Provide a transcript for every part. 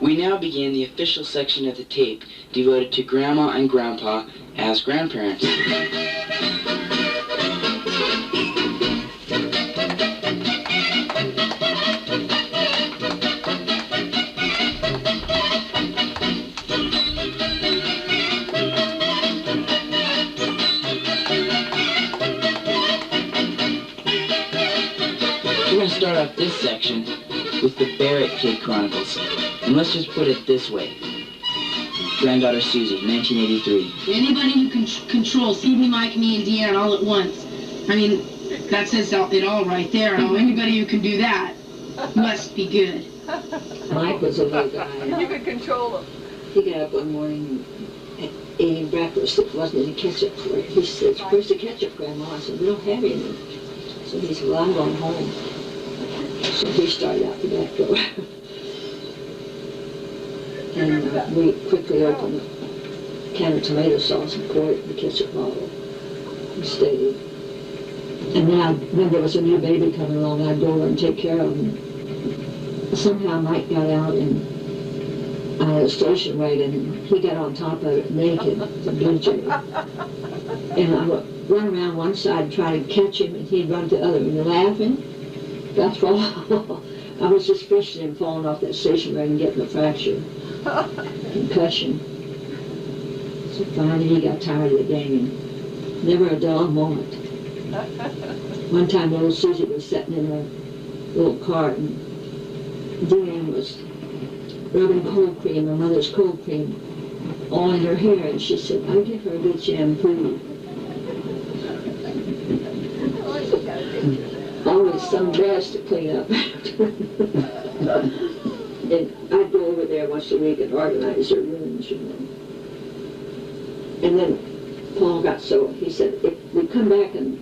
We now begin the official section of the tape devoted to Grandma and Grandpa as grandparents. We're going to start off this section with the Barrett Kid Chronicles. And let's just put it this way. Granddaughter Susie, 1983. Anybody who can control Phoebe, Mike, me, and Deanne all at once. I mean, that says it all right there. Anybody who can do that must be good. Mike was a little guy. You could control him. He got up one morning eating breakfast. There wasn't any ketchup for it. He said, "Where's the ketchup, Grandma?" I said, "We don't have any." So he said, "Well, I'm going home." So he started out the back door. And we quickly opened a can of tomato sauce and poured it in the ketchup bottle and stayed. And now, when there was a new baby coming along, I'd go over and take care of him. Somehow Mike got out in a station wagon, and he got on top of it naked, the blue jay. And I would run around one side and try to catch him, and he'd run to the other, and laughing. That's all. I was just fishing and falling off that station wagon and getting a fracture. Concussion. So finally he got tired of the game. Never a dull moment. One time little Susie was sitting in her little cart and Deanne was rubbing cold cream, her mother's cold cream, all in her hair, and she said, "I'll give her a good shampoo." Always some mess to clean up after. And I'd go over there once a week and organize her rooms, you know. And then Paul got so, he said, "If we come back and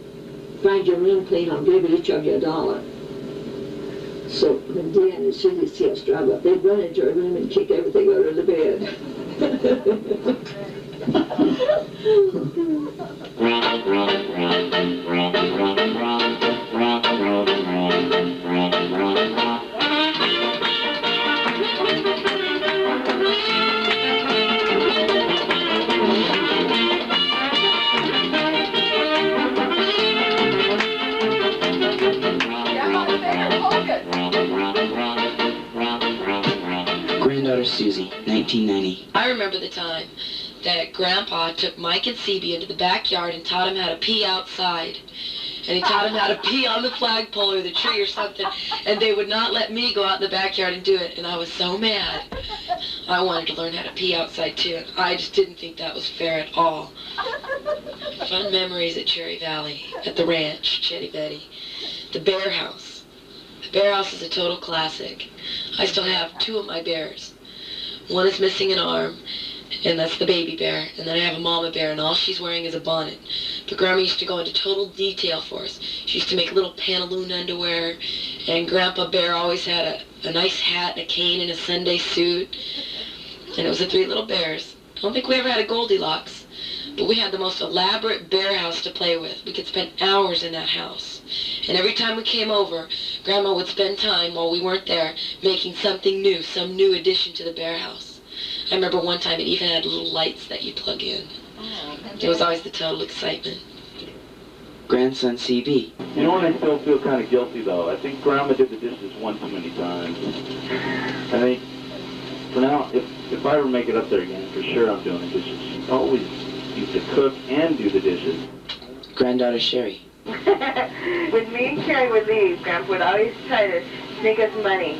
find your room clean, I'll give each of you $1. So when Deanne and Susie see us drive up, they'd run into her room and kick everything under the bed. Granddaughter Susie, 1990. I remember the time that Grandpa took Mike and Phoebe into the backyard and taught him how to pee outside. And he taught him how to pee on the flagpole or the tree or something, and they would not let me go out in the backyard and do it, and I was so mad. I wanted to learn how to pee outside too. I just didn't think that was fair at all. Fun memories at Cherry Valley, at the ranch, Chetty Betty. The bear house. The bear house is a total classic. I still have 2 of my bears. One is missing an arm, and that's the baby bear, and then I have a mama bear, and all she's wearing is a bonnet. But Grandma used to go into total detail for us. She used to make little pantaloon underwear, and Grandpa Bear always had a nice hat and a cane and a Sunday suit, and it was the 3 little bears. I don't think we ever had a Goldilocks, but we had the most elaborate bear house to play with. We could spend hours in that house. And every time we came over, Grandma would spend time while we weren't there making something new, some new addition to the bear house. I remember one time it even had little lights that you plug in. It was always the total excitement. Grandson CB. You know what, I still feel kind of guilty though. I think Grandma did the dishes one too many times. I think, for now, if I ever make it up there again, for sure I'm doing the dishes. She always used to cook and do the dishes. Granddaughter Sherry. When me and Carrie would leave, Grandpa would always try to sneak us money.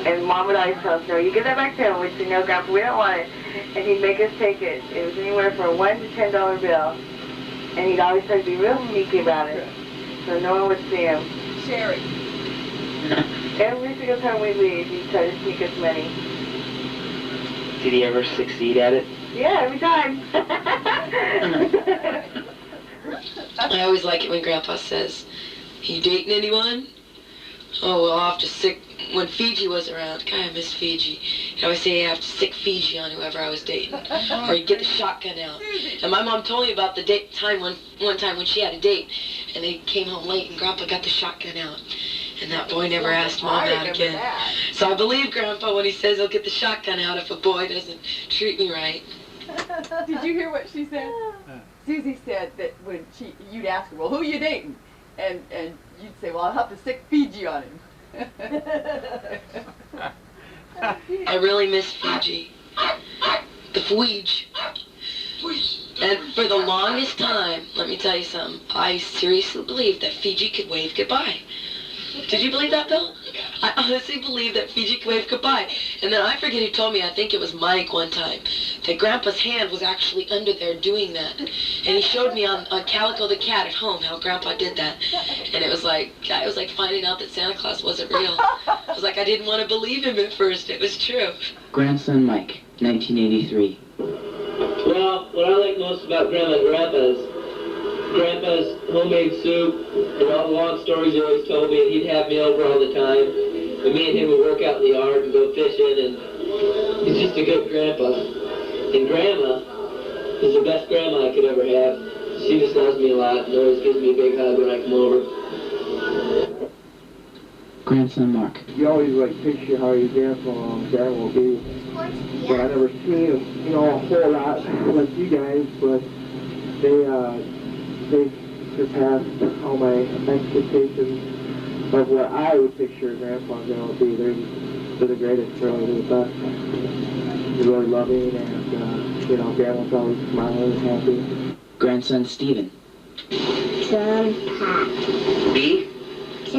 And Mom would always tell us, "No, you give that back to him." We'd say, "No, Grandpa, we don't want it." And he'd make us take it. It was anywhere from a $1 to $10 bill. And he'd always try to be real sneaky about it, so no one would see him. Sherry. Every single time we leave, he'd try to sneak us money. Did he ever succeed at it? Yeah, every time. I always like it when Grandpa says, "You dating anyone?" "Oh, well, I'll have to sick..." When Fiji was around, God, I miss Fiji. He'd always say, "I have to sick Fiji on whoever I was dating." Or he'd get the shotgun out. And my mom told me about the one time when she had a date, and they came home late, and Grandpa got the shotgun out. And that boy never asked Mom out again. So I believe Grandpa when he says he'll get the shotgun out if a boy doesn't treat me right. Did you hear what she said? Susie said that when you'd ask her, well, who you dating? And you'd say, well, I'll have to stick Fiji on him. I really miss Fiji. The Fiji. And for the longest time, let me tell you something, I seriously believed that Fiji could wave goodbye. Did you believe that, Bill? I honestly believed that Fiji could wave goodbye. And then I forget who told me, I think it was Mike one time, that Grandpa's hand was actually under there doing that. And he showed me on Calico the Cat at home how Grandpa did that. And it was like finding out that Santa Claus wasn't real. It was like I didn't want to believe him at first. It was true. Grandson Mike, 1983. Well, what I like most about Grandma and Grandpa's homemade soup, and all the long stories he always told me, and he'd have me over all the time. And me and him would work out in the yard and go fishing, and he's just a good grandpa. And Grandma is the best grandma I could ever have. She just loves me a lot and always gives me a big hug when I come over. Grandson Mark. You always picture how your grandpa and grandma will be. But I never seen a whole lot like you guys, but they surpassed all my expectations of what I would picture Grandpa and Grandma would be. They're the greatest, really, they're the best. They're really loving, and Grandma's always smiling and happy. Grandson Stephen. Grandpa. B. J.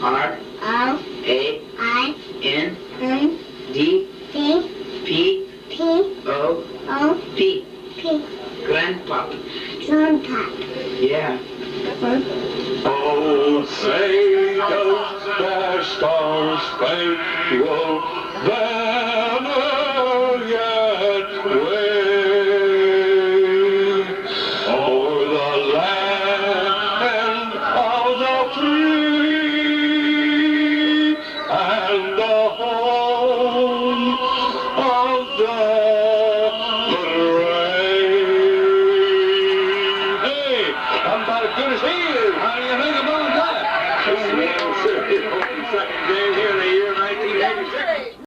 R. O. A. I. N. N. D. D. P. P. O. O. P. P. Grandpa. Grandpa. Yeah. Oh, say does the star-spangled banner yet wave o'er the land of the free and the home of the brave? Hey, I'm about as good as he is. How do you think about that?